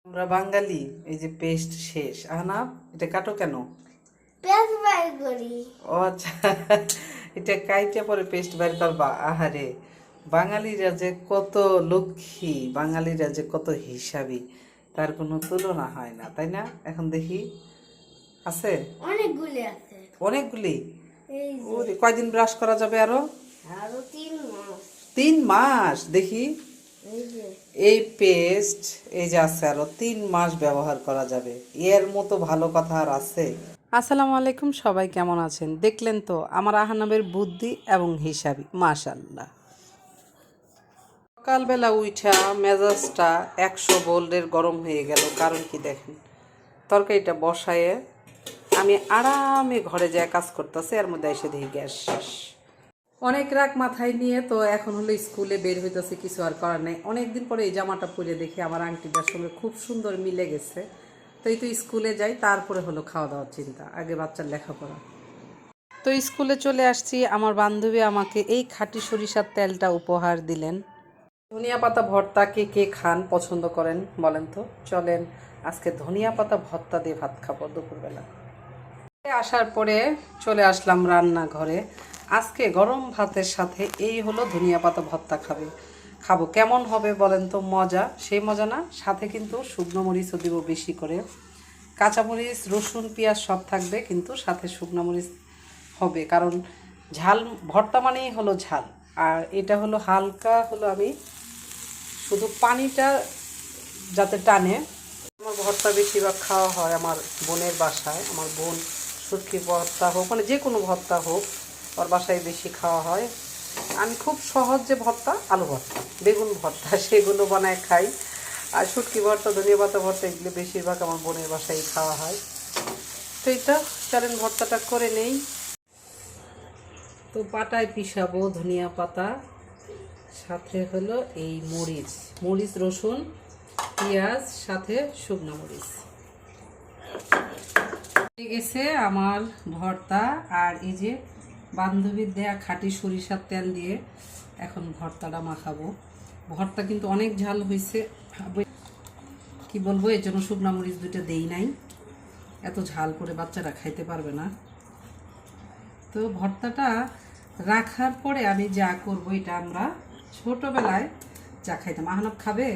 আমরা বাঙালি, এই যে পেস্ট শেষ। আহনা, এটা কাটো কেন? পেস্ট বের করি। ও আচ্ছা, এটা কাইটে পরে পেস্ট বের করবা? আহারে, বাঙালিরা যে কত লক্ষ্মী, বাঙালিরা যে কত হিসাবি, তার কোনো তুলনা হয় না, তাই না? এখন দেখি আছে অনেকগুলি আছে। অনেকগুলি। এই যে ওরে, কয়দিন ব্রাশ করা যাবে আরো? আরো 3 মাস। 3 মাস? দেখি এই যে এই পেস্ট, এই যে আছে, আরো 3 মাস ব্যবহার করা যাবে। এর মতো ভালো কথা আর আছে? আসসালামু আলাইকুম, সবাই কেমন আছেন? দেখলেন তো আমার আহানাবের বুদ্ধি এবং হিসাবি, মাশাল্লাহ। সকালবেলা উঠা মেজাজটা 100 ভোল্টের গরম হয়ে গেল। কারণ কি দেখেন, তরকারিটা বসায়ে আমি আরামে ঘরে যা কাজ করতেছি, এর মধ্যে এসে দেখি গ্যাস শেষ। অনেক রাগ মাথায় নিয়ে তো এখন হলো স্কুলে বের হইতেছে, কিছু আর করার নেই। অনেকদিন পরে এই জামাটা পরে দেখি আমার আংটিটার সঙ্গে খুব সুন্দর মিলে গেছে। তো এই তো স্কুলে যাই, তারপরে হলো খাওয়া দাওয়ার চিন্তা, আগে বাচ্চার লেখাপড়া। তো স্কুলে চলে আসছি, আমার বান্ধবী আমাকে এই খাঁটি সরিষার তেলটা উপহার দিলেন। ধনিয়া পাতা ভর্তা কে কে খান, পছন্দ করেন বলেন তো? চলেন আজকে ধনিয়া পাতা ভর্তা দিয়ে ভাত খাবো দুপুরবেলা। আসার পরে চলে আসলাম রান্নাঘরে। আজকে গরম ভাতের সাথে এই হলো ধনিয়া পাতা ভর্তা খাবো। কেমন হবে বলেন তো? মজা, সেই মজা না? সাথে কিন্তু শুকনো মরিচও দিব বেশি করে, কাঁচামরিচ, রসুন, পেঁয়াজ সব থাকবে, কিন্তু সাথে শুকনো মরিচ হবে, কারণ ঝাল ভর্তা মানেই হলো ঝাল। আর এটা হলো হালকা হলো, আমি শুধু পানিটা যাতে টানে। আমার ভর্তা বেশিরভাগ খাওয়া হয় আমার বোনের বাসায়। আমার বোন শুটকি ভর্তা হোক, মানে যে কোনো ভর্তা হোক, ওর বাসায় বেশি খাওয়া হয়। আমি খুব সহজ যে ভর্তা, আলু ভর্তা, বেগুন ভর্তা, সেগুলো বানায় খাই। আর শুটকি ভর্তা, ধনিয়া পাতা ভর্তা, এগুলো বেশিরভাগ আমার বোনের বাসায় খাওয়া হয়। তো এইটা চলেন ভর্তাটা করে নেই। তো পাটায় পিসাবো ধনিয়া পাতা, সাথে হলো এই মরিচ, রসুন, পেঁয়াজ, সাথে শুকনো মরিচ। হয়ে গেছে আমার ভর্তা। আর এই যে বান্ধবীর দেয়া খাঁটি সরিষার তেল দিয়ে এখন ভর্তাটা মাখাবো। ভর্তা কিন্তু অনেক ঝাল হয়েছে, কি বলবো, এর জন্য শুকনো মরিচ 2টা দেই নাই। এত ঝাল করে বাচ্চারা খাইতে পারবে না। তো ভর্তাটা রাখার পরে আমি যা করব, এটা আমরা ছোটবেলায় যা খাইতাম। আহনাব খাবে?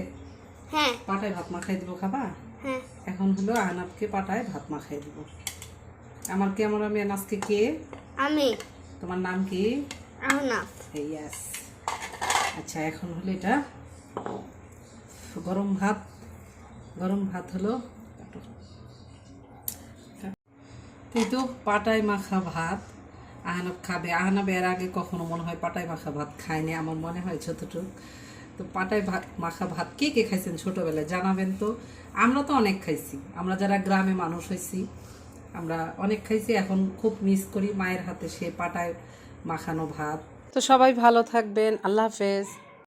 হ্যাঁ পাটায় ভাত মাখাই দিব, খাবা? হ্যাঁ এখন হলো আহনাবকে পাটায় ভাত মাখাই দিব। আমার ক্যামেরাম্যান আজকে কে? আমি। তোমার নাম কি? আহনাফ। ইয়াস। আচ্ছা, এখন হলো এটা গরম ভাত। গরম ভাত হলো, কিন্তু পাটায় মাখা ভাত আহনাব খাবে। আহনাব এর আগে কখনো মনে হয় পাটায় মাখা ভাত খায়নি, আমার মনে হয় যতটুক। তো পাটায় মাখা ভাত কে কে খাইছেন ছোটবেলায় জানাবেন তো। আমরা তো অনেক খাইছি, আমরা যারা গ্রামে মানুষ হয়েছি আমরা অনেক খাইছি। এখন খুব মিস করি মায়ের হাতে সে পাটায় মাখানো ভাত। তো সবাই ভালো থাকবেন, আল্লাহ হাফেজ।